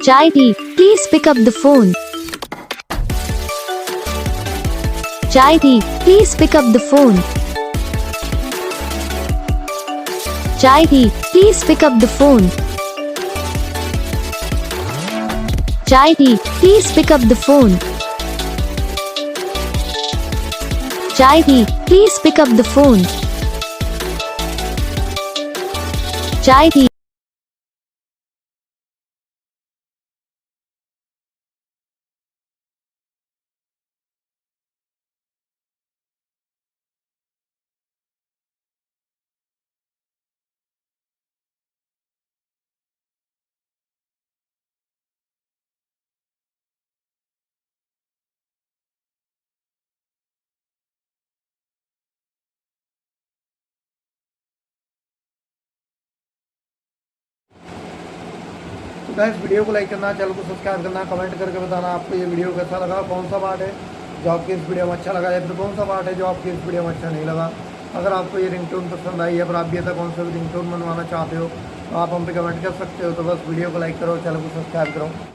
Jaydeep, please pick up the phone. Jaydeep, please pick up the phone. Jaydeep, please pick up the phone. Jaydeep, please pick up the phone. Jaydeep, please pick up the phone. Jaydeep. तो guys video को like करना, channel को subscribe करना, comment करके बताना आपको ये video कैसा लगा, कौन सा पार्ट है जो आपके इस वीडियो में अच्छा लगा या फिर कौन सा पार्ट है जो आपके इस वीडियो में अच्छा नहीं लगा। अगर आपको ये रिंगटोन पसंद आई है पर आप भी ऐसा कौन सा भी रिंगटोन बनवाना चाहते हो तो आप हम पे कमेंट कर सकते हो। तो बस वीडियो को लाइक करो, चैनल को सब्सक्राइब करो।